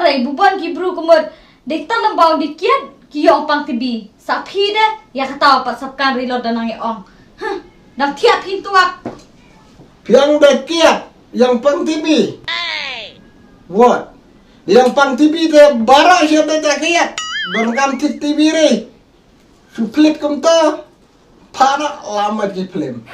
rei buban ki bru kumut dik tan lembau dikiat ki yong pang tibi sa phi de ya kata pat sapkan ri lo danang ong nam thiap hin tuak piang de kiat yang pang tibi what yang pang tibi de bara sya de kiat don kam tibi re su flip kum to para lama di film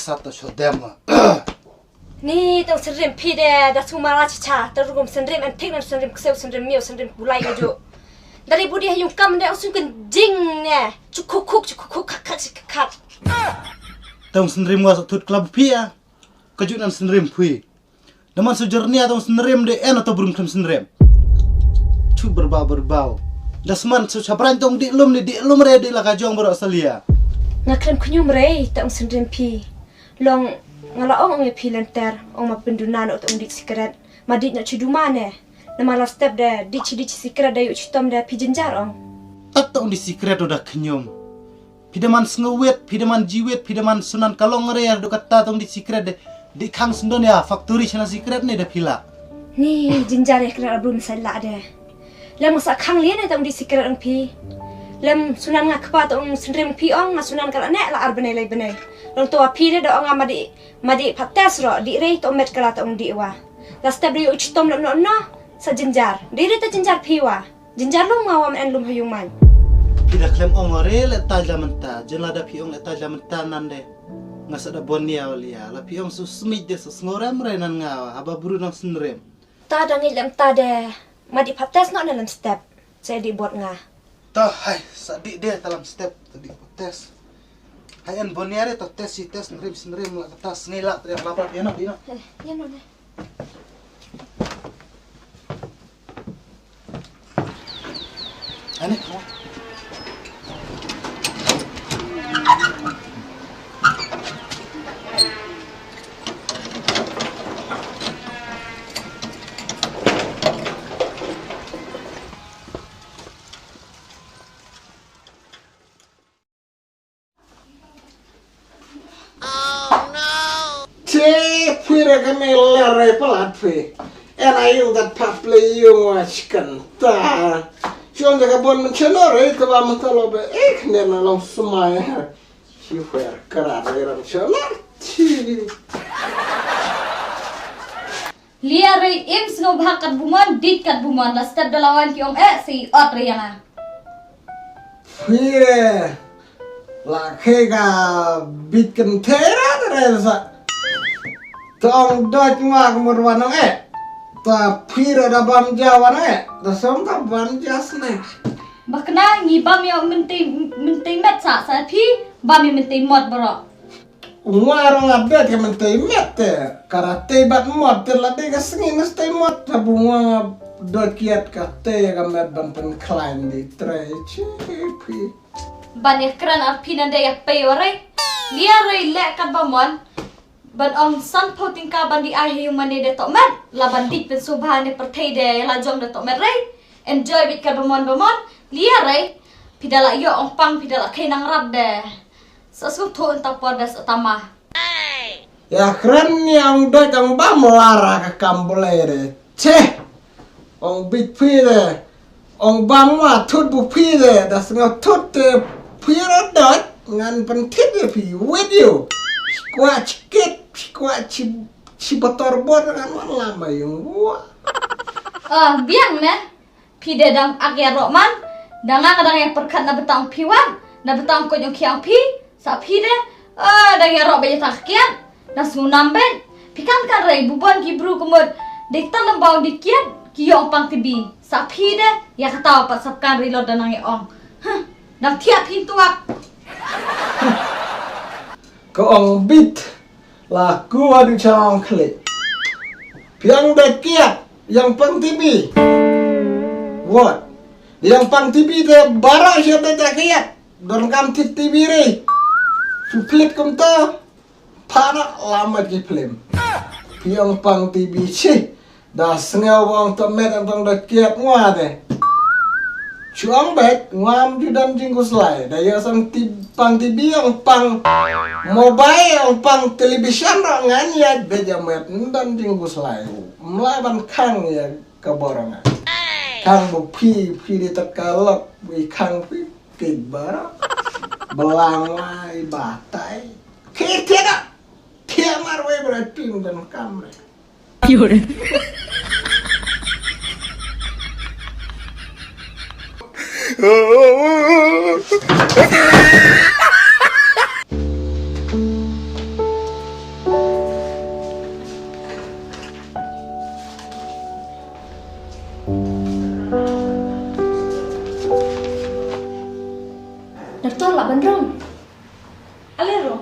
satu sodema ni tong senrim pi de da sumara cha ta rugum senrim an thik nan senrim kseu senrim miu senrim bulai jo dari budi hayung kam de usun kan jing ne cukuk kak tong senrim was tut klub pia kejunan senrim pui naman sujarnia tong senrim de en atau burung klem senrim cu berbau dasman su sapran tong di lum re di la kajong baro asalia ngaklem kunyum re tong senrim pi long ngala ong pi lenter ong ma pendunan ot dik sikret madit na chiduma ne na mala step de dici sikret de uchitom de pi jenjar ong tak tong di sikret udah kenyum pidaman ngewet pidaman jiwet pidaman sunan kalong re do kata tong di sikret de di kang sendon ya factory chana sikret ne de pila ni jenjar e kra abun sala de lem sa kang lien tong di sikret ong pi lem sunan ngakpa tong senrim pi ong sunan kala ne la arbene lai benai long tua pi de ong madi pates ro di rei to met kala tong di wa la step de uchitom no sa jenjar di re ta jenjar pi wa jenjar lum ngawam en lum hayung man pida klem ong re le ta jamanta jen la da pi ong le ta jamanta nande ngasa da bonia olia la pi ong su smit de su ngoram re nan ngawa aba buru nang senrem ta dangi lem ta de madi pates no lem step saya di buat nga ta hai sadi de dalam step tadi tes hayan boniare to tes si tes senrem la atas ngela teriak lapar ya no dina ya no ne ane ko Pira kami lare pelat fe, and I use that paple you watch kan ta. Sion jaga bon mencenor itu ba mentalo be nena long semai. Si fer kerar ran cenor. lia rei im sno bhakat buman dit kat buman la step dalawan ki ong si ot re yang Pira la kega bitken tera terasa. Tong dot ngak murwanong ta pira da bam jawan da som ta bam jasne bakna ngi bam yo menti met sa phi bam yo menti mot bro Umaro ngabet ke mentei mete karate bat mot la de ga singin stay mot ta bunga dot kiat ka te ga met ban pen klein di tre chipi ban ekran ar pinande ya peyore lia rei le kat bamon ban ong san po tingka ban di ahi mane de to met la ban dik pen subhane perthei de la jong de to met rei enjoy bit kat bamon lia rei pidala yo ong pang pidala khenang rap de sasuk thon ta podas utama ya keren yang dot ang bam lara ka kambole che ong bit pire ong bam wa tut bu pire da snga tut pire dot ngan pen tit pi video squatch kit squatch si botor bor ngan lama yung biang ne pide dang agya roman danga kadang yang perkat na betang piwan na betang ko yung kiang pi sa pide dang ya ro be tak kian na sunam ben pikan kan rei buban ki bru kumut dikta lembau dikian ki yong pang tibi sa pide ya kata pa sapkan ri lo danang ong nang tiap hintuak ko bit la gua di chong kle piang de kiat yang pang TV. What? Yang pang TV te bara siya te takiyat. Don kam TV re. Suplit kum to. Para lama di film. Yang pang TV sih. Dah sengaw wang to met ang da kiat ngwa te. Chuang bet ngam di dan jingkus lai. Daya sang pang TV yang pang mobile yang pang television rangan ya beja met dan jingkus lai. Melaban kang ya keborongan. Kang bupi di terkalok bi kang pi kibara belangai batai. Kita tiamar we berating dan kamre. Doktor lah benerong. Alero.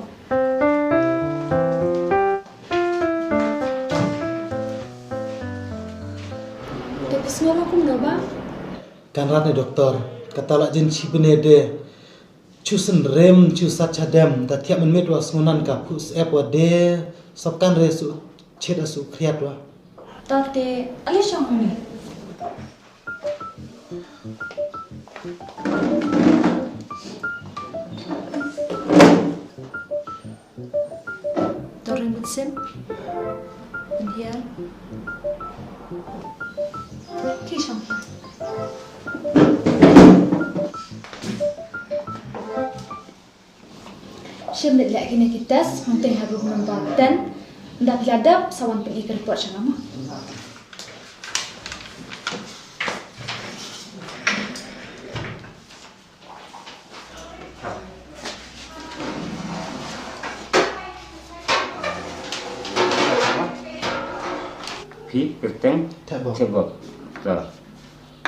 Tapi semua aku nggak bang. Kan rane doktor, kata lak jin si benede. Chu senrem chu sachadem, ta tiap men medwa sungan ka pus epode, sopkan resu chet asu kriat wa. Tate, alis yang ni. Dorang betsim. And here. Kishon. Shem dit lagi nak kitas, mungkin harus membahkan. Ndak biadab sawan pergi ke report sama. Pi kerteng Tebok. cebok. So.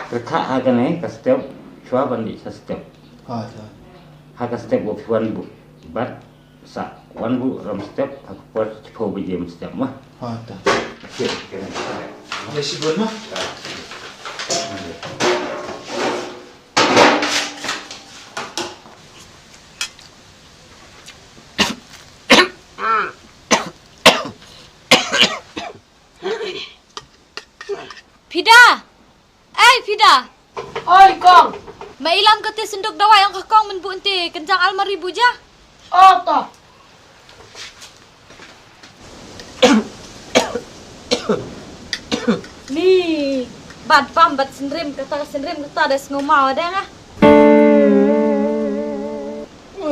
Kerka agane ka step chua bandi sa step. Ha ta. Ha ka step of one bu. But sa one bu ram step ha por chpo bi jem step mah. Ha ta. Kira kira. Mesti bon mah. Fida! Fida! Oi, Kong. Mailam ka ti sundok dawai ang kakong menbuun ti kencang almari buja. Oh, toh. Ni, bad pam bad senrim kata ada ngomau ada ngah.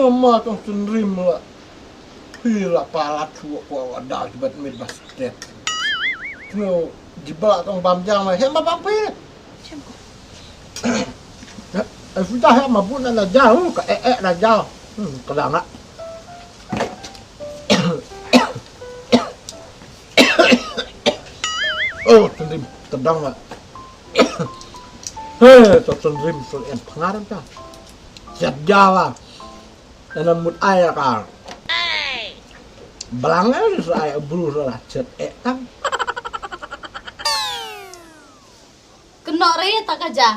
Ma tong senrim la. Pila palat suwa kwa wadah jibat mid basket. No, jibat tong bamjang la hema pampi. Sudah ya mabuk na jauh ka na jauh. Kadang nak. Oh, senrim tendang lah. Hei, senrim sul en pengaran ka. Siap Jawa. Dan mut ayah kan. Belangnya saya berusaha cet kan. Kenok raya tak aja.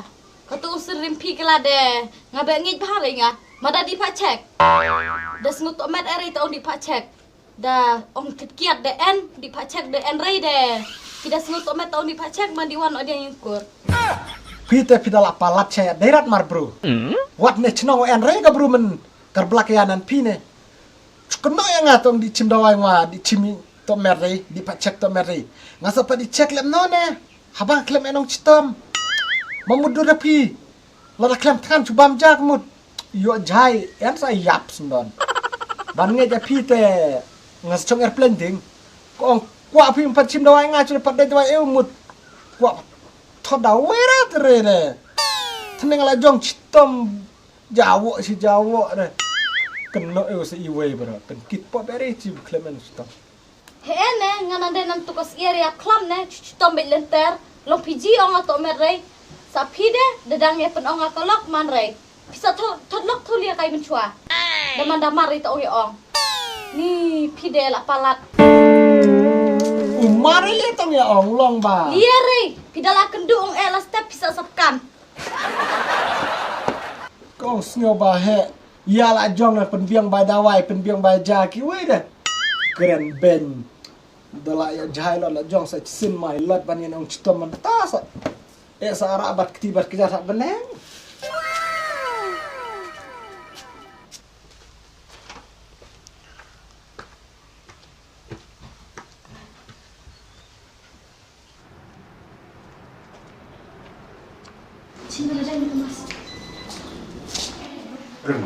Katu serim pi kelade. Ngabe ngit bahari ngah. Mada di pak cek. Das ngutuk met eri tahu di pak cek. Da ong kiat DN di pak cek DN raya de. Tidak ngutuk met tahu di pak cek mandiwan ada yang kur. Pita lah palat saya derat mar bro. Wat ne chnong en re ga bro men terbelakianan pine. Kena yang ngatong di cimdawai ngwa di cimi to meri di pacek to meri. Ngasa pa di cek lem none. Habang klem enong citom. Mamudur pi. Lara klem tan cubam jak mut. Yo jai en sa yap sendon. Ban nge ja pite ngas chong airplane ding. Ko kwa pi pat cimdawai nga chu pat de dawai eu mut. Kwa thoda wera tere ne. Teneng la jong citom Jawa si Jawa ne. Kena eu se iwe bro. Tengkit po beri ci klemen stop. Hene ngana de nan tukas area klam ne tombe lenter long piji ong ato merre. Sa pide dedang ye pen ong akolok man re. Bisa todlok tulia kai mencua. Daman damar itu ong. Ni pide la palat. Mari tong ya ong long ba. Liare, pidala kendu ong elas step bisa sapkan. Kong snyo ba he. Ya la jong na penbiang ba dawai, penbiang ba jaki we dah. Keren ben. Dala ya jahai la jong sa sin mai lot ban yang chitom man ta sa. Sa ara bat ketibat kerja sak beneng. Sini ada yang Mas. Rừng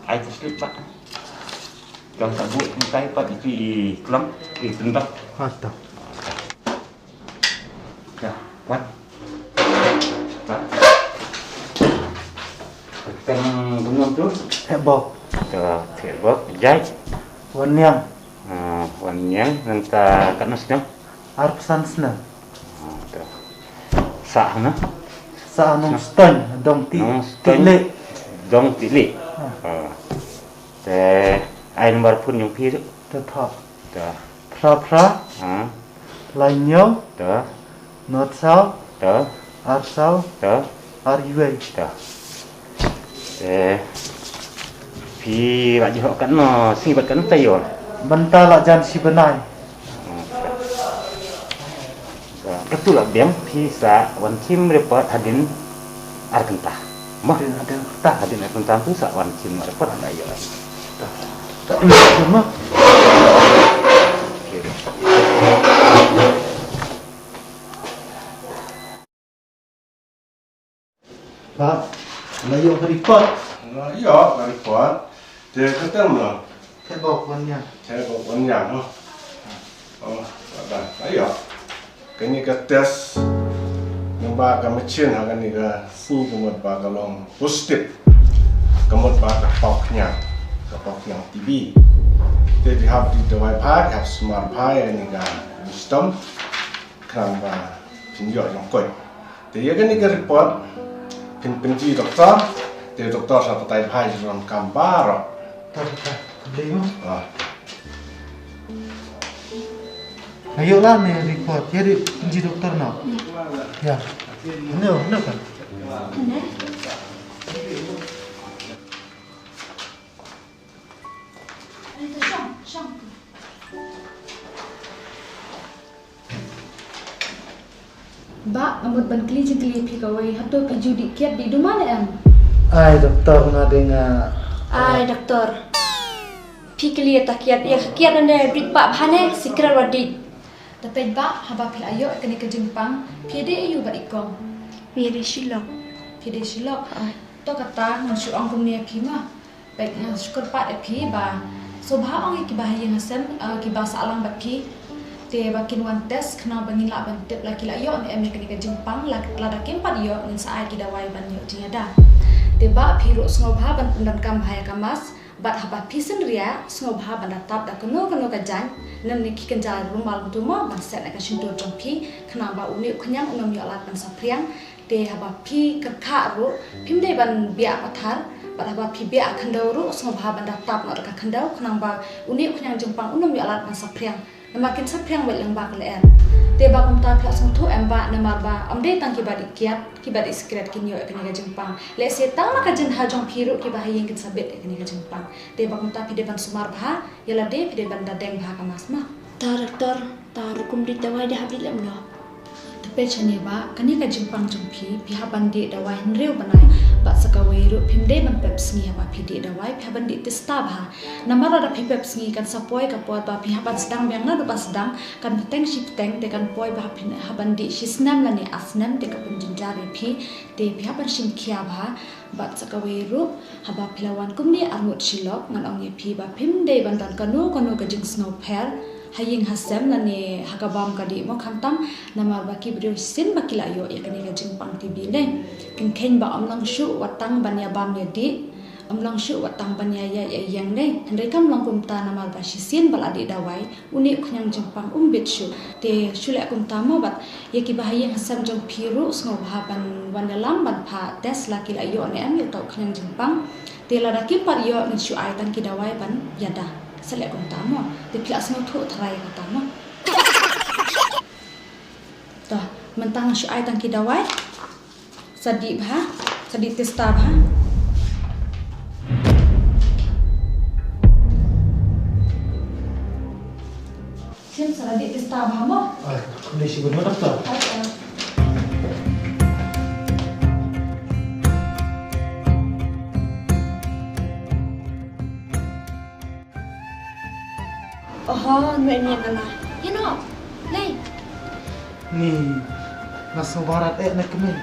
ai thì slip pak trong sản vụ tay pak itu kelam di tembak Mantap. ya kuat pak teng gunung tu Heboh. terbok jai Wanyang. wannyang nanta kanasnya Arpsan sna. sah na Sa anong stun. Dong ti. Nong stun. Tile. dong tili te ai nomor pun yung pi tu Tetap. ta Pra. Lainyo. ta Not sao. ta Arsao. ta Ariwe. ta te pi bạn họ cắn nó sinh vật cắn tay rồi Banta la jan si benai. Ketu lah biang pisa wan chim report hadin arkenta mah Ta. hadin arkenta tu sa wan chim report ada ya Cuma. Pak. Layo ke report. Iya, report. Dia ketemu. Heboh wanyang. Saya kok banyak loh. Oh, ada. Ayo. Kini ke tes nyoba ke mesin akan ni ke sini kemud ba kalong positif. Kemud ba ke poknya TV. Jadi hab di dewai pai, hab smart pai ni ke wisdom. Kenapa pinjau yang koi. Jadi kan ni ke report pinji doktor. Jadi doktor satu tai pai dalam gambar. Ta. Lemo. Ah. Ayo lah nih report. Jadi penji dokter no. Ya. No kan. Ba, amut ban kli jikli pi kawai hato pi judi kiat di dumane am. Ai dokter ngadeng Ai doktor. Pikir takiat ya kiat anda brit pak bhane sikra wadit. Tapi ba haba pil ayo kini ke Jepang, pide ayu bat ikong. Miri shilok. Pide silok. To kata ngan syuk ong kumnia kima. Baik ngan syukur pat pi ba. Sobha ong ki bahaya ngasem ki ba salang bat ki. Te bakin wan tes kena bangin la ban tip laki la yo ni em kini ke Jepang la dakin pat yo ngan saai ki dawai ban yo tiada. Te ba piru ngobha ban pendan kam bahaya kamas. Bat haba pisen ria ngobha ban datap da keno kajan. Nam ni kikan jalan rumah tu mo ban set nak sintur jongpi kena ba uni kenyang unam yo alat ban sapriang te haba pi kerka ru pim de ban bia pathar bat haba pi bia khandau ru ngobha ban datap ma ka khandau kena ba uni kenyang jongpang unam yo alat ban sapriang namakin sapriang wel yang ba kler te ba kum ta phla song thu em ba namar ba amde tang ki ba dikiat ki ba secret kin yo kena ga jongpang le se tang ma ka jen ha jong piru ki ba hayeng kin sabet kena ga jongpang te ba kum ta pi de ban sumar bha yala de pi de ban dadeng bha ka mas ma Ta doktor. Ta rukum di tawai dah habis lem no. Tapi chani ba kani ka Jepang jongpi pi ha ban de dawai nreu banai ba sakawai ru pim de ban peps ngi ba pi de dawai pi ha ban de testa bha namar ada pi peps ngi kan sapoi ka pot ba pi ha ban sedang biang na do ba sedang kan teng ship teng de kan poi ba pi ha ban de shisnam la ni asnam de ka penjinjari pi de pi ha ban shin khia bha ba sakawai ru ha ba pilawan kumni armut shilok ngan ong ye pi ba pim de ban dan kanu ka jing snow pair haying hasem nani hakabam kadi mo khantam namar baki brio sin bakila yo ya kani ga Jepang TV le kin ken ba amlang shu watang banya bam ya di amlang shu watang banya ya yang le hande kam lang kumta namar ba sin bal adi dawai uni khnyang Jepang bit shu te shule kumta mo bat ya ki ba haying hasem jong phiru sngo bha ban wanalam ban pha tes la kila yo ne am yo to khnyang Jepang te la daki par yo ni shu ai tan ki dawai ban yada selek kumta mo te plas no thu thrai kata mo mentang syai tang kidawai. Sadi bah, sadi testa bah. Sim sadi testa bah mo. Kondisi benar dokter. Oh, nuan ni kala. Ya no. Lei. Nih, nasa barat nak kami.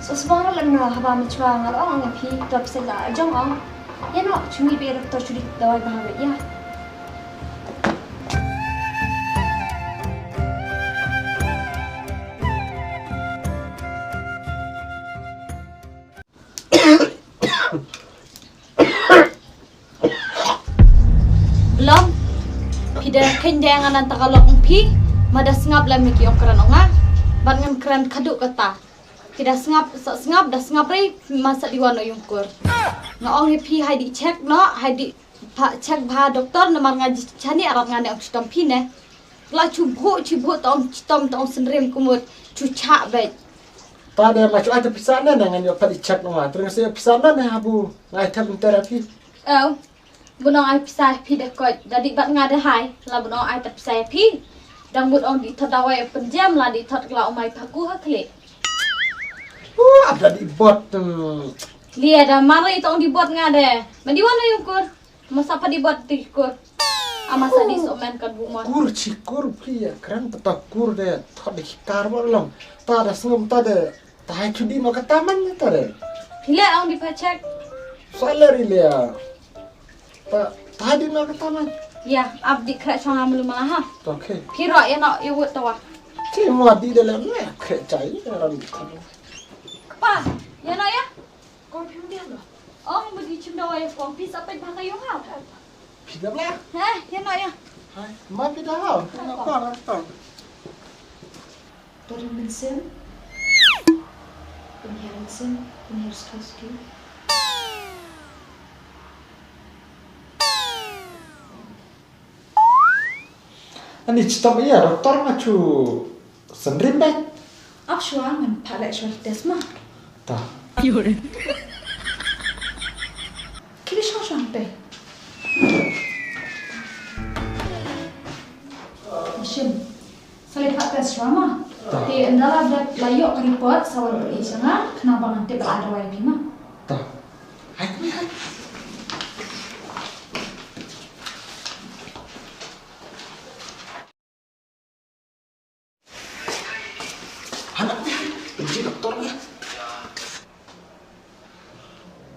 So sebara lemna haba macua ngal ong ang pi top sela jong ong. Ya no, cumi be doktor curi dawai bahawe ya. Belum. Pida kenjangan nan takalok pi, mada sengap la miki okran onga. Bangan kran kaduk kata. Pida sengap dah sengap rei masa diwano yungkur. Ngaong pi hai di cek no, hai di cek bah doktor nomor ngaji chani arat ngane ok stom pi ne. La cubu tong stom senrim kumut cucak bet. Pada macam ada pisana dengan yo pada cek nama. Terus saya pisana nih abu ngai tam terapi. Oh. Bunong ai pisah pi dekot. Jadi bat ngade hai, la bunong ai tak pisah pi. Dang bunong di tadawai penjam la di tad kala umai paku hakle. Ada di bot. Dia dah mari tong di bot ngade. Mandi wana yungkur. Masa apa di bot dikur. Amasa di somen kan bumon. Kur cikur pria keren petak kur deh. Thot di kar bolong. Tada sengam tada. Tahai cudi mau ke taman ni tada. Pila ong di pacek. Salary lia. Tadi mau ke taman. Ya, abdi krak chong amlu malah ha. Okey. Kira ya nak iwut tawa. Cuma di dalam ni kerja ini orang itu. Kepa, ya nak ya? Kau dia lah. Oh, bagi cuma dawai kong pi sampai pakai yo ha. Pindah lah. Ya nak ya. Hai, mak pindah hal. Kenapa? Dorang mensen. Penhiasan, penhiasan. Ani cita ya doktor macu sendiri bet. Ab shuangan palek shwal desma. Tah. Kiri shang pe. Shim. Salih pak tes drama. Di andara ada layok ke report sawan beri sangat kenapa nanti berada wai bima. Tah. Hai kami hai. Anaknya, benci dokternya.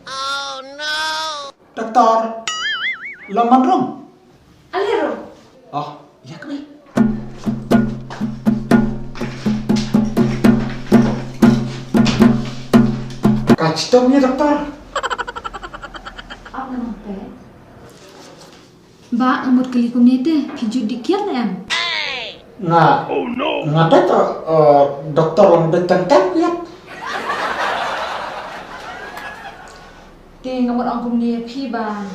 Oh no. Dokter, laman rom. Alero. Oh, iya kami. Kacitomnya dokter. Apa nampe? Ba amut kali kumnete piju dikian em. Nah, nggak ada dokter yang bertentang ya. Di ngamut angkum ni pi ba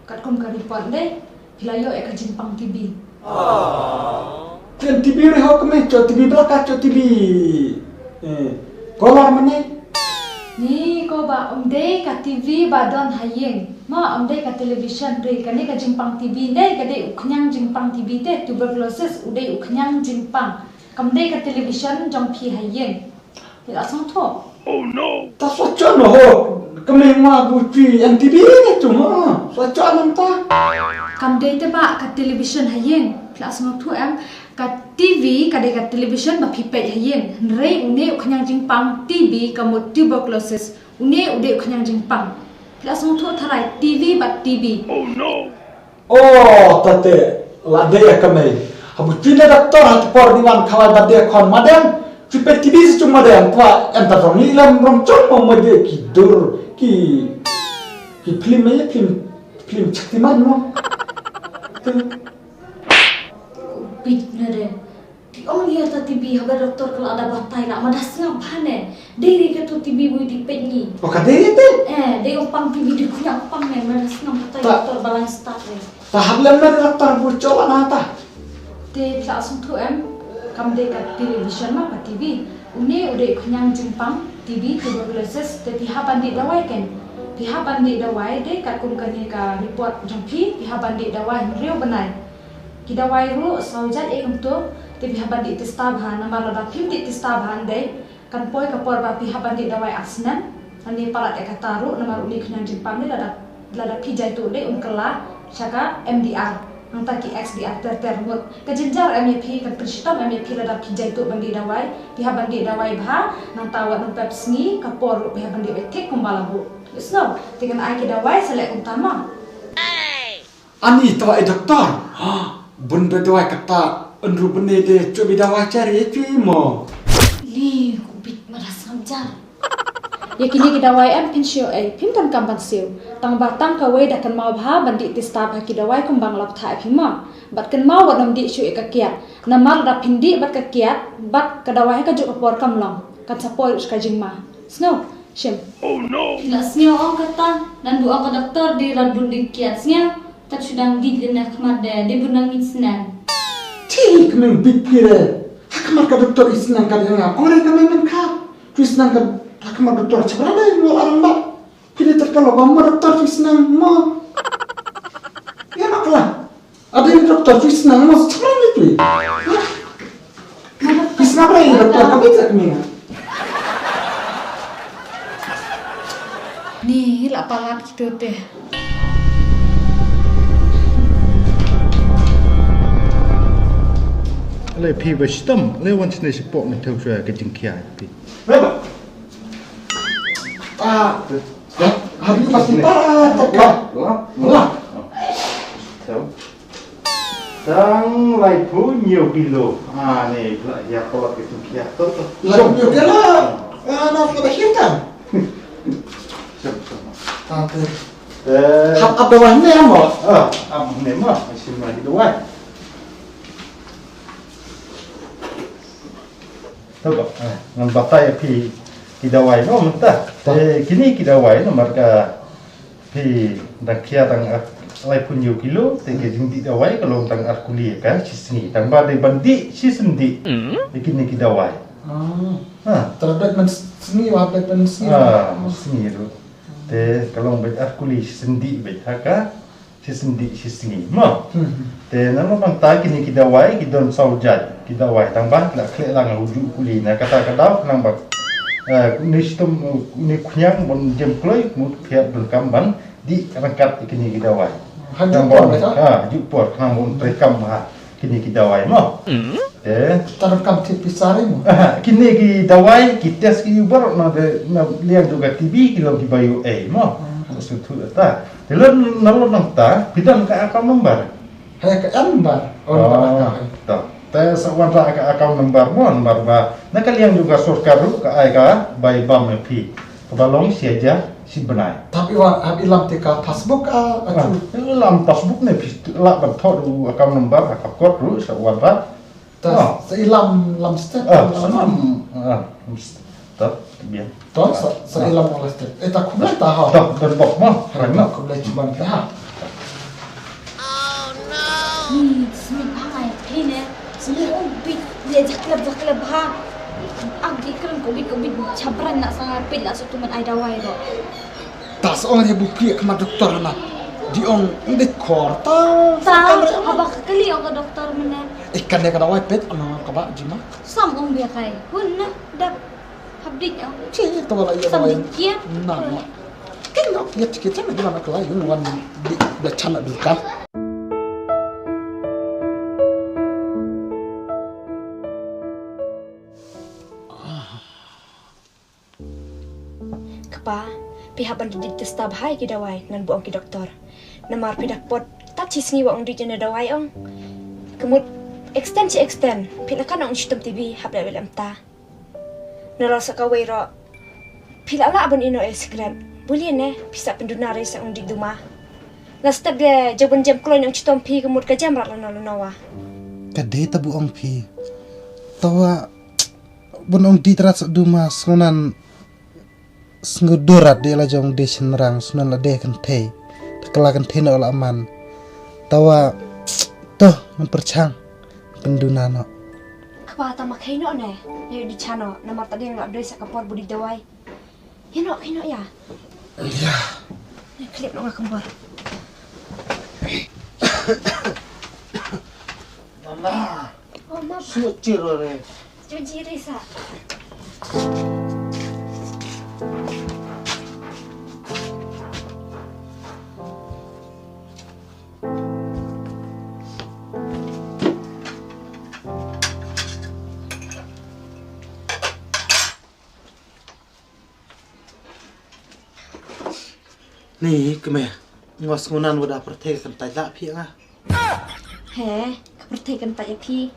kat kum ka report deh. Pilayo ek jimpang tibi. Tian TV ni hok kami, cok TV belakang, cok TV. Kolor mana? Ni ko ba umde ka TV ba don hayeng. Ma umde ka television re kani ka jimpang TV deh kade uknyang jimpang TV deh tuberculosis ude uknyang jimpang. Kamde ka television jong pi hayeng. Tidak sang to. Tak socok no ho. Kami mah buci MTV ni cuma socok nanti. Kamde te ba ka television hayeng. Kelas sang to em ka TV kade ka television ba pi pe hayeng. Re une uknyang jimpang TV kamu tuberculosis une ude uknyang jimpang. Kelas sang to tharai TV ba TV. Oh, tate lade ya kami. Habu cina doktor hati por diwan kawai bade kon madam. Cupet TV si cuma madam tua entar dong ni lam rom cuma made kidur ki film aja film caktiman no. Bit nade. Om lihat ta TV habar doktor kalau ada batai nak madas ngapa ne. Dari ke tu TV bui di penyi. Oh kade itu. Dari opang TV di kunya opang ne madas ngapa Tak. doktor balance start ne. Tahap lam na doktor bucolan hata. Te langsung tu em kam de kat television ma pa TV uni ude khnyang jimpang TV tuberculosis te piha bandi dawai ken piha bandi dawai de kat kum kani ka report jampi piha bandi dawai riu banai ki dawai ru saujat ekam tu te piha bandi testa bha namar da phim di testa bhan de kan poi ka por ba piha bandi dawai asnan ani parat ka taru namar uni khnyang jimpang de lada pijai tu de kala saka MDR nang ki XDR termut kejinjar MEP kan pristom MEP lada pijai tu bandi dawai piha bandi dawai bha nang tawat nang pepsngi kapor piha bandi betek kumbala bu sno dengan ai ki dawai selek utama Ani tawa doktor. Bun bedawai kata enru bende de cobi dawai cari cuy mo. li kubit maras ngamjar ya kini ki dawai am pinsio pim kan kampan siu tang batang kawai dah kan mau bha bandi tista bha ki dawai kumbang lap tha phima bat kan mau wadam di syu ka kiat namar da pindi bat ka kiat bat ka dawai ka juk por kamlong kan sapoi ka jingma snow shim oh no lasnyo ong kata nan bu ka doktor di radun di kiat snya tak sedang di dena khamad de bunang isnan Cik kemeng bipire. Hakmar ka doktor isnan ka dengar. Orang kemeng men ka. Isnan ka hakmar doktor cebrada mo arang ba. Kini terkalo bamma doktor isnan mo. Ya maklah. Ada yang doktor isnan mo cebrada tu. Isnan apa yang doktor ka bisa kemeng. Ni lah palat gitu teh. Le pi ba stam le wan sne si pok ni thau swa ka jing kia pi. Berapa? Ya, hari ini pasti tak. Lah. Sang lai phu nhiều kilo. Này lại ya ko cái jing kia tốt. Lah, yo lah. Anak kita hitam. Oke. Hap apa wahnya mo? Am ne ma si ma di dawai. Tahu tak? Ngan batai pi kidawai no mentah. Kini kidawai no marka pi dak kia tang lai pun nhiều kilo te ke jing di dawai kalau tang ar kuliah kan sisni tang ba de bandi sisndi. Kini kidawai. Terhadap seni apa seni? Seni tu. Te kalau bet ar kuliah sisndi bet haka sisni mo. Te nang bang ta kini kidawai kidon saujat kidawai tang ba la kle lang uju kuli na kata kadau nang ba ni sistem ni kunyang bon jem kloi mu pihak dul kamban di rangkat kini kidawai Hajung por betul? ju por nang bon rekam ha kini kidawai mo te Terekam TV sari mo. kini kidawai kites ki ubar na de na liang juga TV kilo ki bayu mo sutu ta telon nalon nang ta bidang ka akam nomor Hai ke ambar. Orang tak. Te sawan ra ka account number mo number ba. Nakaliang juga surkaru ka ai ka by bam pi. Kebalong siaja si benai. Tapi wa ilam tika passbook Lam passbook ne pi la ban tho du account number ka kod ru sawan ra. seilam lam step. Sanam. Tak biar. Tuan seilam oleh step. Tak kubla tahu. Tak dan bok mo. Kerana kubla cuma tahu. Ni sini pangai pine sini umbit dia zaklab ha agdi keren kubit cabran nak sangat pil lah satu man ai dawai ro Tak seorang yang bukti ke doktor nak. Diong ndik kor tahu. tahu apa kali orang doktor mana Ikan dia kena wipet ana kaba jima. sam ong biar kai hun dak habdik au Cik tu wala iya sam bawa. dikian Nah. Kena ya cikit macam mana kalau yun wan di becana dulkan. Kepa, pihak bandit testab hai ki dawai nan buang ki doktor. Namar pidak pot tak cisngi wa ong di jena dawai ong. Kemud extend, pila kan ong sistem TV hab da belam ta. Nara sakawai ro. Pila la abon ino secret. Boleh ne bisa pendunare sa ong di duma. Na step de jaban jam kloin ong sistem pi kemud ka jam rak lana lunawa. Kadai tabu ong pi. Tawa bon ong di terat duma sonan ngudurat dia la jong de senrang sunan la de kan thei takala kan thei no la aman tawa toh mempercang pendunano kepala tamak kaino ne. Ayo di chano, nomor tadi yang abdai sa kapor budi dawai. Kaino ya. Iya. Ini klip nggak kembal. Mama, Oh maaf, suci re. cuci risa. Nih, keme. Ngos ngunan udah pertek kan tajak pi ah. He, kepertikan tak ya pi.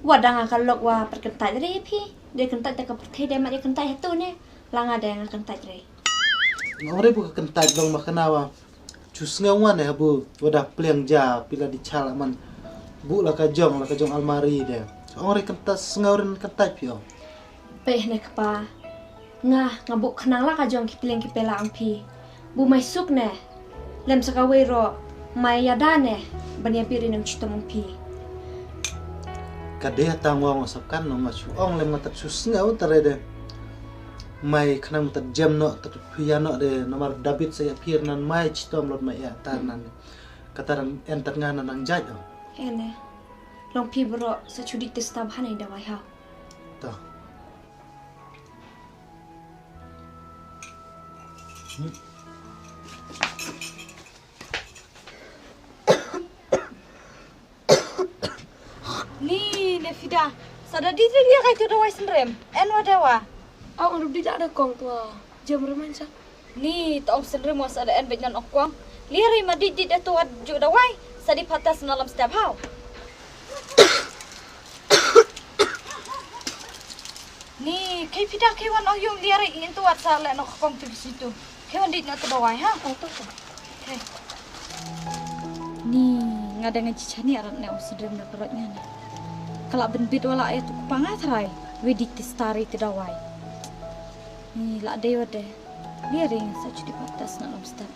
Wadang akan lok wa perkentai dari pi. Dia kentai tak keperti dia mak dia kentai itu ne. Lang ada yang akan kentai dari. Ngore buka kentaj dong makanawa. Cus ngawan ya bu. Udah pliang ja pila dicala man. Bu lah kajong almari dia. Ngore kentas ngaurin kentaj pi oh. Peh ne kepa. Ngabuk kenang lah kajong kipiling kipela ang pi. Bu mai suk ne. Lem sakawero mai yadane. Bania pirin ng chutam ang pi. Kadeh tangwang osapkan no ngasu ong lem ngatat sus ngau terede. Mai khnang tat jam no tat piano de nomor David saya pir nan mai chitom lot mai ya tanan. Kataran enter ngana nang jaj oh. Ene. Long pi bro sa chudi testa bhanai dawai ha. Toh. Ni Nefida, sada di dia kayak tu dawai senrem. En wadawa. Oh, udah tidak ada kong tua. Jam remain sa. Ni taong senrem was ada en benyan okwang. Liri madit di tu wad ju dawai. Sadi patas nalam setiap hau. Ni kayak pida kewan oyong liri ingin tu wad sa le nok kong tu situ. Kewan dit nak tu dawai ha. Oh tu. Okay. Ni ngada ngaji ni arat ne senrem nak perutnya ni. Kalau benbit wala ayat tu kupangat rai. Wedi testari tidawai. Ni lak dewa deh. Liring sa di patas nalam setiap.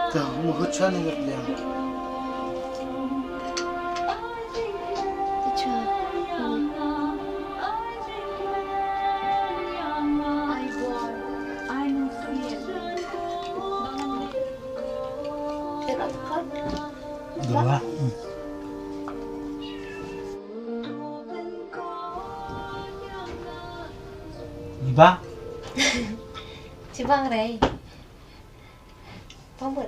Toh mau hujan ni berliang. Dua. Iba. Cibang ray. Pambut.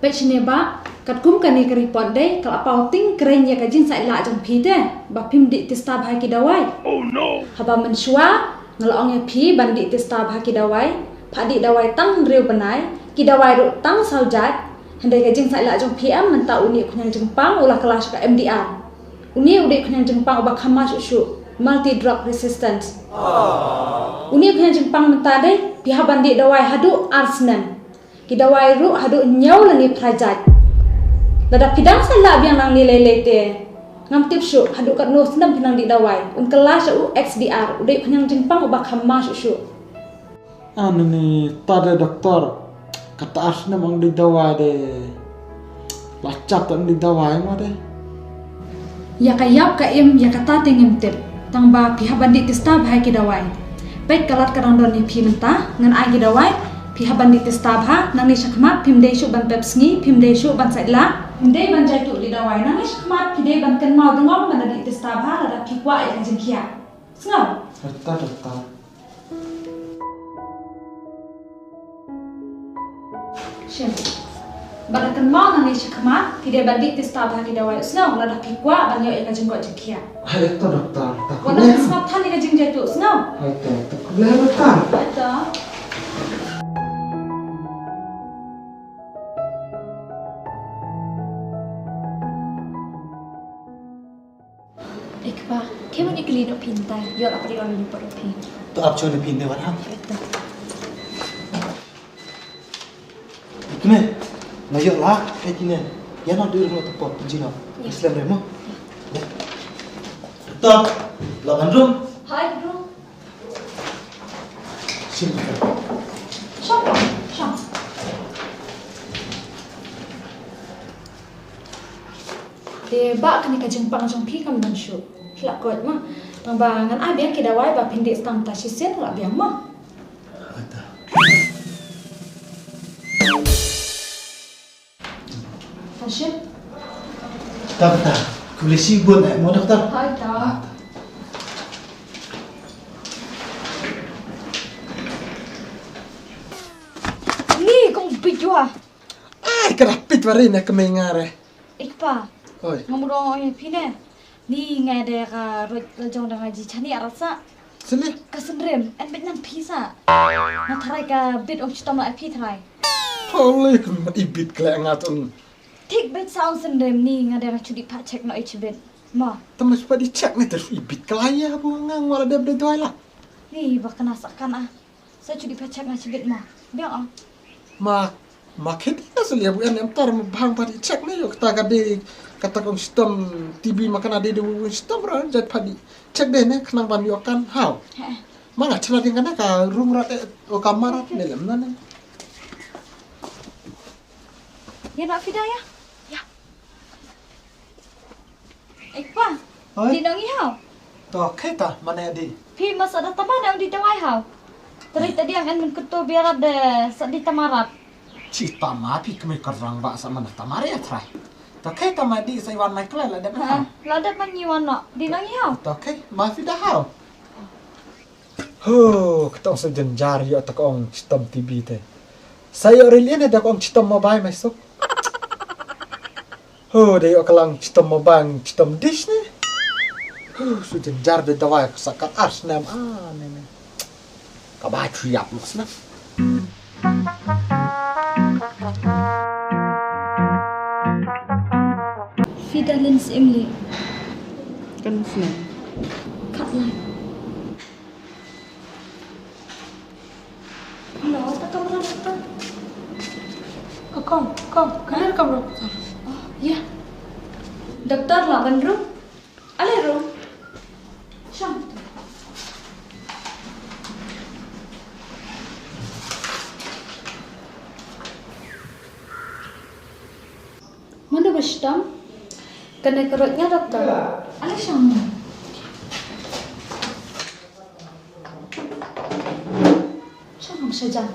Pechneba kat kum kani ke report deh kalau pauting keren ya kajin sai la jang phi deh ba phim di testa bhai ki dawai. Oh no. Haba menshua ngalaong ya phi bandi testa bhai ki dawai phadi dawai tang riu banai ki dawai ru tang saujat handai kajin sai la jang phi am menta uni khunyang jengpang ulah kelas ka MDR. Uni udik khunyang jengpang ubak hamas ushu multi drug resistance. Uni khunyang jengpang menta deh pihak bandi dawai hadu arsenal. Kidawai ru hadu nyau lani prajat. Lada pidang sala biang nang nilai lete. Ngam tip syu hadu kat no senam pinang di dawai. Un kelas u XDR udai penyang jengpang ubak hamas syu. Anu ni tada doktor kata asna mang di dawai de. Lacap tan di dawai mah de. Ya kayap ka im ya kata tingim tip. Tang ba pihak bandit tista bhai kidawai. Baik kalat karang don ni pi mentah ngan ai kidawai. Pihak bandit testabha nang ni syakmat pimdei syuk ban pepsngi pimdei syuk ban saidla pimdei ban jaitu di dawai nang ni syakmat pimdei ban ken mau dengom ban di testabha ada kikwa ya jengkia sengau Doktor doktor. shem ban ken mau nang ni syakmat pimdei bandit testabha di dawai sengau ada kikwa ban yo ya jengkwa jengkia Hai doktor. wana kesmat tan ni jeng jaitu sengau Hai doktor. Doktor. ada Ikpa, kamu ni kelino pintar. Yo apa dia orang lupa pi. Tu ap chon pin de war ham. Kene. Na yo lah kene. Ya na dur mo to jino. Islam remo. Doktor, lawan room. Hai, bro. Sini. Siapa? Dia bak kena kajempang jong pi kam dan syu. Lak kot mah. Nang bangan biang kita wai ba pendek stang ta sisen lak biang mah. Ada. Tashin. Doktor, kulisi buat mo doktor. Hai, ta. Ni kong bijua. Ay, kerapit warin ya kemengare. Ikpa. Oi. Ngomong ya pine. Ni ngai de ka rojong da ngaji chani arasa. Sini. Ka sendrem en bet nang pisa. Na tharai ka bit om chitom la pi tharai. Holy kemat ibit kelek ngatun. Tik bet sound sendrem ni ngai de chudi pa check no ich bit. Ma, Temas pada cek nih terus ibit kelaya bungang wala dia beda doa lah. ni ba kana sakana. Sa chudi pa check ngaji bit ma. Biang ah. Makin asal ya bukan yang tar bang pada cek nih yuk kata kata kong sistem TV makan ada di sistem orang jad padi cek deh nih kenang ban yokan how. Heh. Mana cina dengan ka room rat o kamar dalam mana. Ya nak fida ya? Ya. Ikpa. Oi. Di nangi hao. Toh kita mana di. Pi mas ada tamana di tawai hao. Tadi ang men kuto biar ada di tamarat. Cita mapi kami kerang bak sama nak tamari ya try. Toh kita madi saya wan Michael lah dah. Ha, lada panyiwan nak. Di nangi hao. Toh mafi dah how. Ho, ketong sejenjar yo takong sistem TV teh. Saya relian ada kong sistem mobile masuk. Ho, dia kelang sistem mobile, sistem dish ni. Sejenjar de dawai sakat ars nam ni. Kabar triap lu sana. Fida lens imli. Kan senang. Cut line. Halo, tak kamera doktor. Kom, kalian kamera besar. Oh, ya. Doktor lawan room. Ale room. Syam. Mana bestam? Kena kerutnya doktor. Ale syam. Syam saja.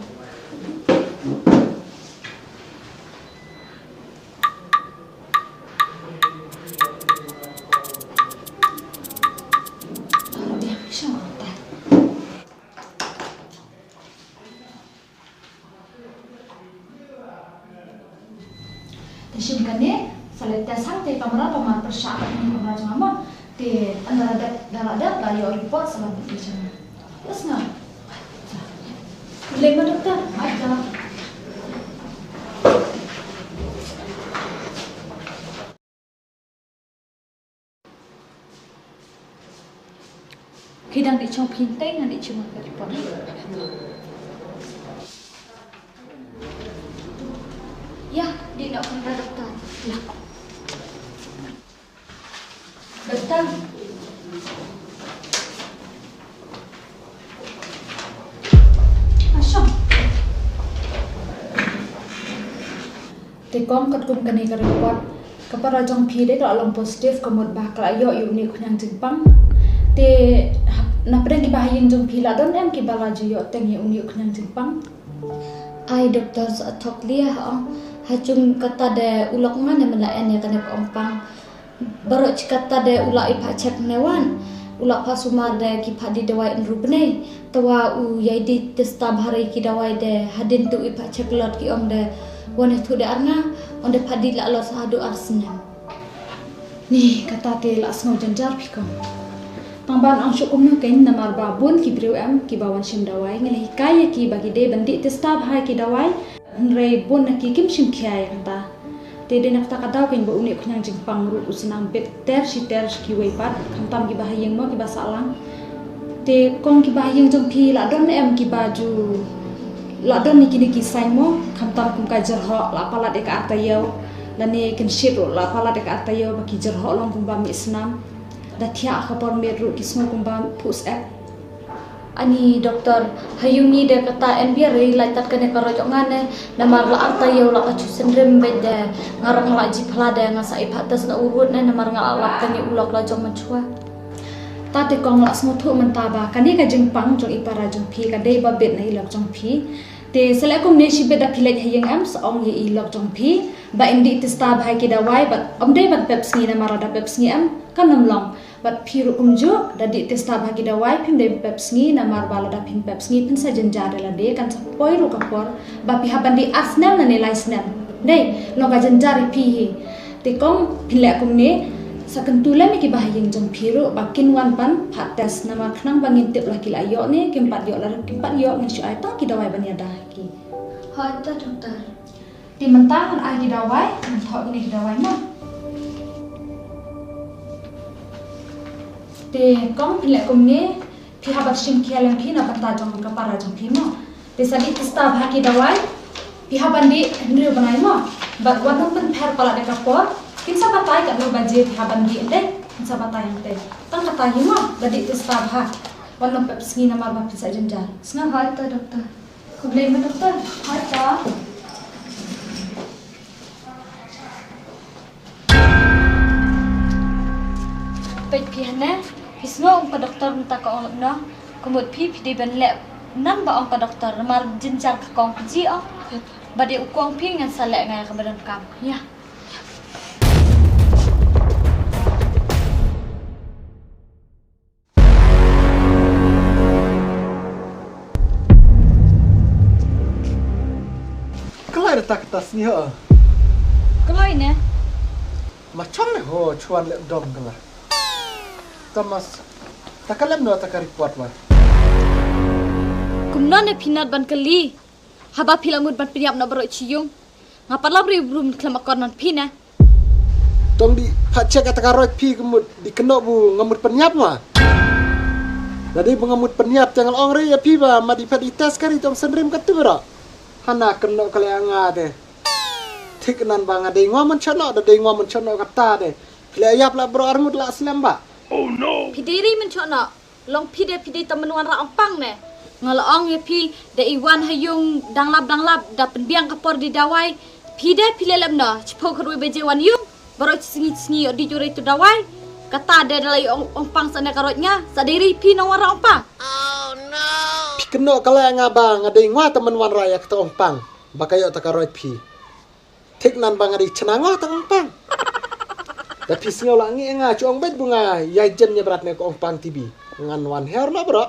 Dia syam. Tashim kane salita sang te kamera pamar persyarat ni kamera jama te darada layo report salah bukti. Terus na. Lema doktor, ada. Khi đang đi trong pintai nanti cuma ke report. Ya, dia nak kamera doktor. Ya. Doktor. Asam. Tekom kat kum kani ka report. Kapara jong pi de ka long positif komod ba kala yo yu ni kunyang jingpang. Te na pedang ki bahayin jong pi la don em ki bala ju yo teng yu ni kunyang jingpang. Ai doktor sa tok lia hajung kata de ulok mana melayan ya kena kompang. Baru kata de ulak ipa cek newan. Ulak pasumar de ki padi dawai enrubne. Tawa u yaidi testa bahari ki dawai de hadin tu ipa cek lot ki om de wane tu de arna onde padi la lot sahadu arsnem. Ni kata te la sngo janjar piko. Tamban ang syukum na kain na marbabun ki priu am ki bawan sim dawai ngeli kaya ki bagi de bandi testa bahai ki dawai Nrei bun na ki kim sim kaya kata. Te de nak takadaw kan ba unik kunyang jingpang ru usenam bet ter kiwei pat kamtam ki bahayeng mo ki basalang. Te kong ki bahayeng jong pi la don em ki baju la don ni kini ki sain mo kamtam kum ka jerho la pala de ka atayo la ne ken shit la pala de ka atayo ba ki jerho long kum ba mi senam da tia ka por me ru ki smo kum ba pus ep. Ani doktor hayungi de kata en biar laitat kene karojok ngane namar la artayo la kacu sendrem beda ngarang la ji plada ngasa ipatas na urut na namar ngalap kene ulok la jong menchua tate kong la smotu mentaba kani ka jengpang jong ipara jong pi ka dei babet na ilok jong pi te selekom ne shi beda pilek hayeng am saong ye ilok jong pi ba indi tista bhai ki dawai ba omdei bat pepsi na marada pepsi am kanam long bat piru umjo dadi testa bagi dawai pim de pepsi na marbala da pim pepsi pin sa jenjada la de kan sapoi ru kapor ba pi haban di asnam na nilai snam dei lo ka jenjari pi hi te kom pilek kum ne sakentula mi ki bahayeng jong piru bakin wan pan patas nama khnang bangin tip laki la yo ne kempat yo la kempat yo ngi shu ai ta ki dawai ban ya da ki Ha ta doktor. ti mentang ai ki dawai mentok ni ki dawai mo te kong pilek kum ne pi habat shim kialam pi na pata jong ka para jong pi mo te sadi tista bhaki dawai pi haban di ndriu banai mo bat wan pen pher pala de kapor kin sa batai ka no baje pi haban di de kin sa batai te tang kata hi mo dadi tista bha wan pepsi na mar ba pi sa jenjar Senang ha ta doktor. Kau boleh ma doktor? Ha ta. Pet piana, pisno ong pa doktor minta ka ong no. Kumut pi di ban le nan ba ong pa doktor mar jenjar ka kong ji ong. Ba di ukong pi ngan sale ngai ka badan kam. Ya. Kelai tak tas ni ha. Kalau ini Macam ni ho chuan lep dom kala. Tamas takalem no takar report wa. kumna ne pinat ban kali. Haba pilamut ban piap na baro cium. Ngapa labri brum klamakon nan pina. Tong di pacek kata karot pi kemut di kenok bu ngamut penyap ma. Jadi mengamut penyap jangan ongre ya pi ba ma di tes kari tong sendrim katura. Hana kenok kali anga de. Tik nan bang ada ngwa men chono ada ngwa men chono kata de. Le yap la bro armut la aslam ba. Pidiri mencona. Long pide temenuan ra ompang ne. Ngalaong ya pi de iwan hayung danglap da penbiang kapor di dawai. Pide pilelem na cipo kerui beje wan yung. Baro singi di jure itu dawai. Kata ada dalai ompang sana karotnya. Sadiri pi na wara ompang. Pi kenok kali anga bang ada ngwa temen wan raya kata ompang. Bakayo ta karot pi. Tik nan bang ada cenangwa ta ompang. Tapi singaw lang nga chuang bet bunga yai jen nya berat ne ko ompang tibi. Ngan wan her na bro.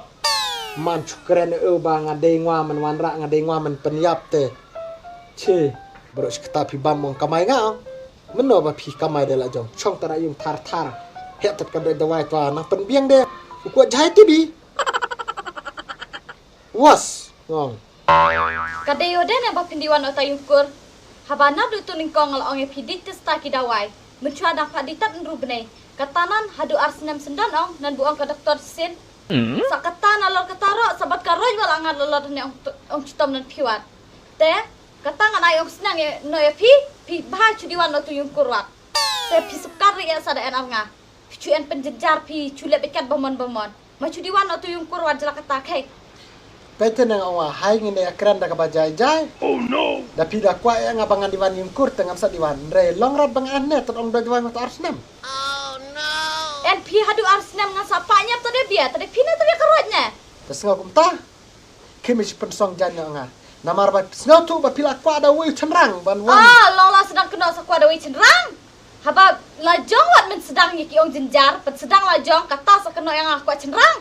Man chukren bang ada ngwa man wan ra ngade ngwa man penyap te. Che bro skta pi bam mong kamai nga. Meno ba pi kamai de la jong. Chong tara yung tar. Het tat ka de dawai twa nang penbiang de. Ku jai tibi. Was ngong. Kadayo den ba pindiwan o tayukur. Habana du tuning kong ngalaong ya pidit sta ki dawai. Mencua dapat ditat nrubne. Katanan hadu arsenam sendan ong nan buang ke doktor sin. Sakatan alor ketaro sabat karoj wala ngar lolor ne ong citom nan piwat. Te katangan ay ong senang ya no ya pi bah cudiwan no tuyung kurwat. Te pi sukari ya sada en nga. Pi en penjejar pi cule bekat bomon. Ma cudiwan no tuyung kurwat jela katakai. Pete nang awa hai ngene akran da ka bajai jai. Oh no. Da pi da kwa nga bangan diwan yung kur tengam sa diwan. Re long rat bang ane tot ong da diwan mat arsenam. En pi hadu arsenam nga sapanya tade bia tade pina tade karotnya. Tas nga kumta. Kemish pensong jan nga. Namar ba snow tu ba pila kwa da wi cenrang ban wan. Lola sedang kena sakwa dawi cenderang. Haba lajong wat men sedang yiki ong jenjar, pet sedang lajong kata sakeno yang aku cenderang.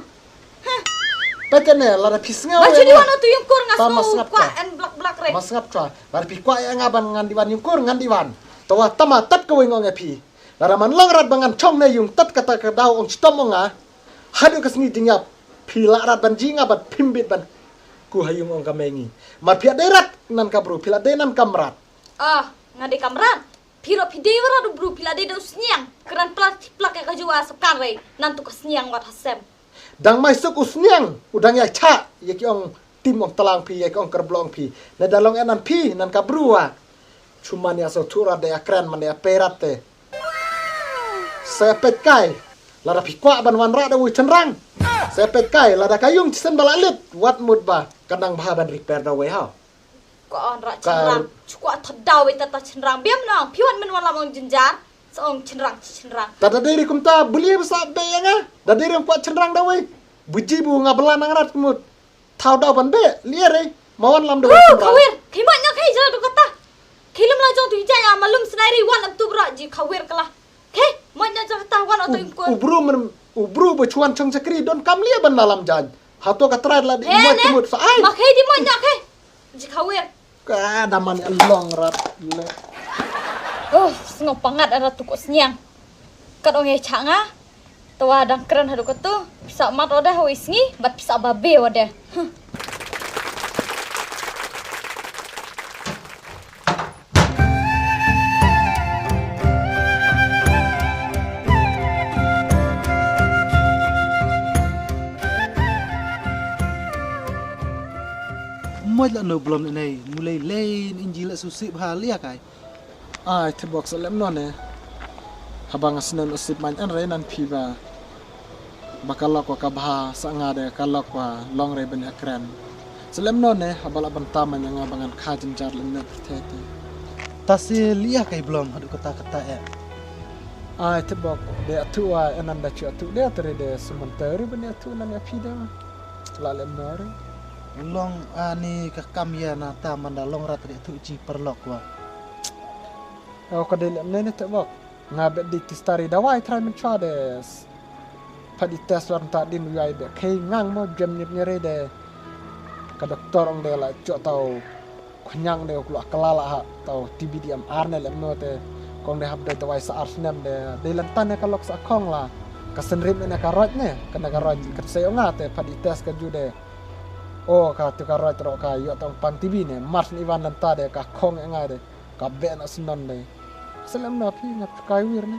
Pete ne la da pisnga. Baca di mana tu yung kur Tama ngasno snap kwa ka. en blak rek. Mas ngap chwa. Bar pi kwa nga ban ngan diwan yung kur ngan diwan. Tawa tama tat ko ngong pi. Lara man long rat bangan chong ne yung tat kata ka daw ong chitom nga. Hadu kasni dingap. Pi la rat ban jinga bat pimbit ban. Ku hayung ong kamengi. Mar pi derat nan ka bro, pi la denan kamrat. Ngadi kamran. Piro pidewara do bru pila de do sniang. Keran plak ya kajua sekare nantu ke sniang wat hasem. Dang mai suk usniang udang ya cha ya ki ong tim ong talang pi ya ki ong kerblong pi. Na dalong enan pi nan kabrua. Cuman ya so tura de akran man ya perate. Sepet kai lada pikwa ban wan ra da wi cenrang. Sepet kai lada kayung cisen balalit wat mud ba kadang bah ban repair da we ha. Ko on ra cenrang. Cukwa thadaw tata cenrang biam nang piwan men wala mong jenjar. Seong cenrang. Tada diri kumta beli besar be ya nga. Da diri ong kuat cenrang da we. Buji bu ngabelan nang rat mud. Tau da ban be liare mawan lam da we Oh, cenrang. kawir. Kimak nya kai jara do kata. Kilum la jong tu jaya malum senari wan am tu bra ji kawir kala. Ke, mak nya jara ta wan atau imkun. Ubru becuan ceng cekri don kam lia ban dalam jan. Hato katrai la di Eh, mo ne. timut sa ai. Makai di mak nya ke. Ji kawir. Ka daman long rat. Le. Oh, sengok pangat ada tukuk senyang. Kat ong ye changa. Tawa dang keren hadu katu. Pisa mat odah wisngi, bat pisa babe odah. Moi là nô blom này mulai lain inji la susi bahalia kai. Ai te box lem non ne. Habang asnan usip man an renan piba. Bakalok wa kabha sanga de kalok wa long re ben akran. Selem non ne habala ban taman yang abangan khajin jar lem ne tete. Tasi lia kai blom hadu kata-kata ya. Ai te box de atua enan da chu atu de atre de sementari ben atu nan ya pida. La lem nore. Long ani ka kamya na ta manda long rat de tu ji perlok wa. Aku kadel ne te box. Ngabe di tistari dawai try men chades. Padi tes warn ta din yai de kai ngang mo jam nyep nyere de. Ka doktor ong de la cok tau khnyang de ku aklala ha tau tibi diam arne lem no te kong de hab de dawai sa arsnem de lantan ka lok sa khong la ka senrim ne ka roj ne kana ka roj ka se nga te padi tes ka jude. Oh ka tu ka roj ro ka yo tong pan tibi ne mars ni wan lanta de ka khong nga de ka be na snon de. Selam na pi ngat kai wir ne.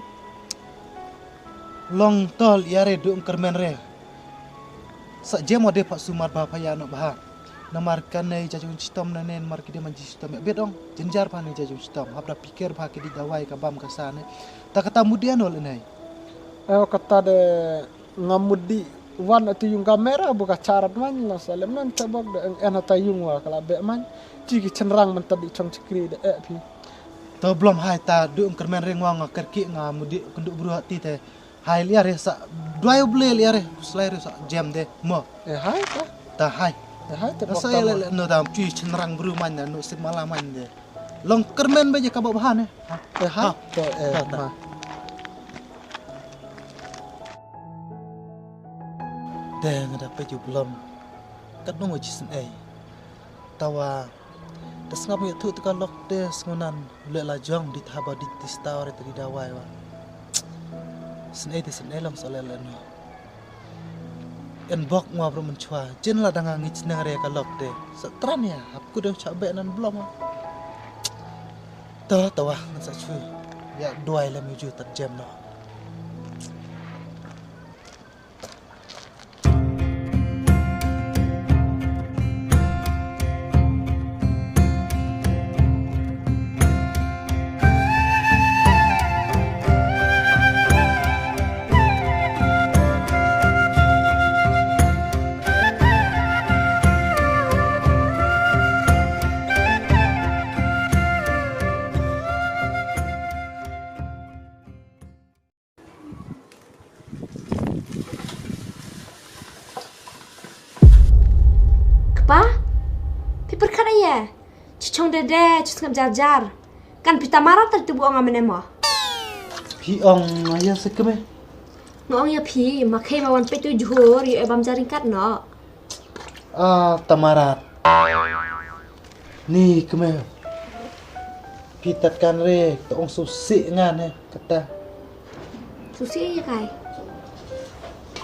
Long tol yare dum kermen re. Sa jemo de pak sumar ba paya no bah. Namar kan nei jajung sistem na nen mar kide manji sistem be dong jenjar pa nei jajung sistem habra pikir pa kidi dawai ka bam ka sane. Ta kata mudian ol nei. Kata de ngamudi wan atu yung kamera buka carat man la salam nan tabak de en ata yung wa kala be man ciki cenrang man tadi chong cikri de pi. To belum hai ta dum kermen re ngwa kerki nga mudi kenduk buru hati te. Hai liar sa dua ble liar selai sa jam de mo. Hai ta. Ta hai. Hai te Rasa ya le no dam cui cenrang buru man na no sit malaman de. Long kermen be je ka bahan Hai te ma. Dan ada pe ju belum. Kat no ji sen ai. Tawa das ngap ya tu ka lok de ngunan le la jong di thaba di tistawre tadi dawai wa. Sen ai long sale le no. En bok ngwa bro menchwa jen la danga ngich nang re ka lok de. Satran ya hap ku de chabe nan belum. Tawa ngan sa chu. Ya duai la mi ju tat jam no. Pa? Piper kan ya? Cicong dede, cicong jar. Kan pita marah tadi buang amen emo. Pi ong ya sekeme. Ngong ya pi, makai bawan petu juhur yu ebam jaringkat no. Tamarat. Ni keme. Pitat kan re, tong susi ngan kata. Susi ya kai.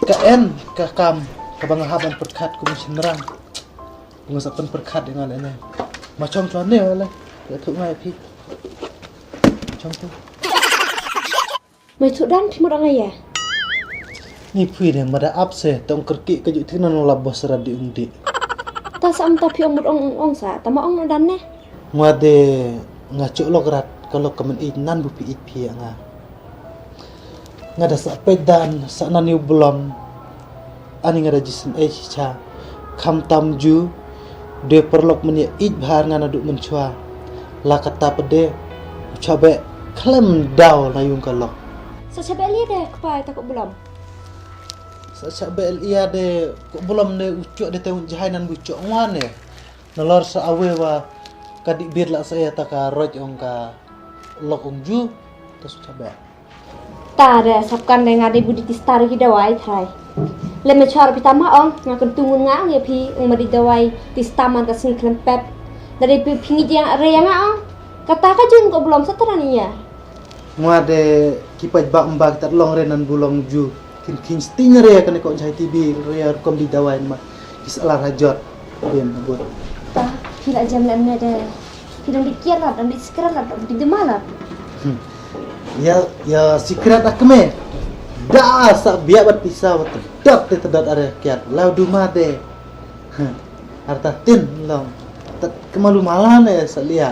Kaen ka kam kabangahaban perkat ku menrang. Pengusapan perkat dengan ini. Macam tu ni oleh. Ya tu ngai pi. chong tu. Mai tu dan timur orang ya. Ni pui deh mada apse tong kerki kaju tinan labos radi undi. Ta sam ta pi ong sa, ta ma ong dan ne. Ngade ngacuk lograt kalau kemen nan bu pi pi nga. Ngada sa pedan sa nani belum ani ngada jisin cha kham tam ju de perlok meni bahar ngana duk menchua la kata pede cabe klem daw na yung kalok Sa sabeli deh kepai takut belum. sa cabe ia de ko belum de ucuk de teun jahainan bucuk ngane nalor sa awe wa kadik bir la saya taka roj ong ka lok ong ju terus cabe Ta ada sabkan deh ngade budi tistar ki dawai thai. Le me char pitama ong ngakan tungun ngang ya pi ong madi dawai tistaman ka sing klempep. Dari pi pingi dia rea nga ong. Kata ka jun ko belum seterani ya. ngade kipaj ba mbak tat long renan bulong ju kin sting re kan ko jahai tibi re kom di dawain ma isala rajot ben bot Ta kila jam lan ne deh. Kila dikir lah dan diskira lah di demala. ya secret akme da sa biak bat pisau tetap te tedat are kiat lau duma de harta tin long tat kemalu malan ya salia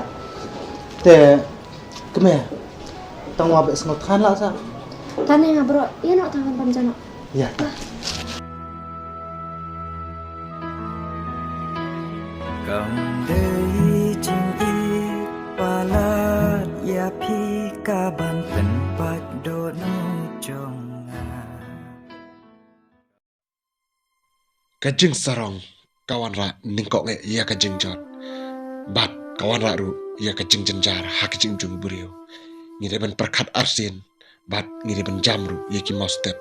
te keme tang wabe sngot khan la sa Tane nga bro, iya no tangan panjano. ya cầm đây chinh y palat ya pi ka ban pen pat don chong Kajing sarong kawan ra ningkok nge ia kajing jot. Bat kawan ra ru ia kajing jenjar ha kajing jung buriu. Ngire ben perkat arsin bat ngire ben jamru ia ki mau step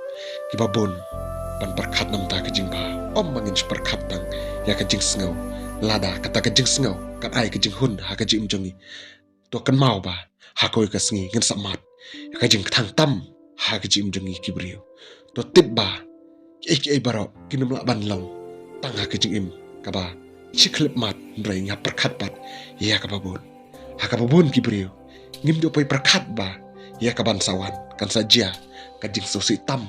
ki babon ban perkat nam ta kajing ba om mangin perkat tang ia kajing sngau lada kata kajing sngau kan ai kajing hun ha kajing jungi to kan mau ba ha koi ka sngi ngin samat ia kajing thang tam ha kajing jungi ki buriu to tip ba ik baro kinum la ban long tang ha kajing im kaba chiklip mat ndrai nga perkat bat ia ka babon ki buriu ngim do poi perkat ba ia kaban sawan kan saja kajing susi tam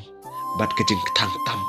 bat kajing thang tam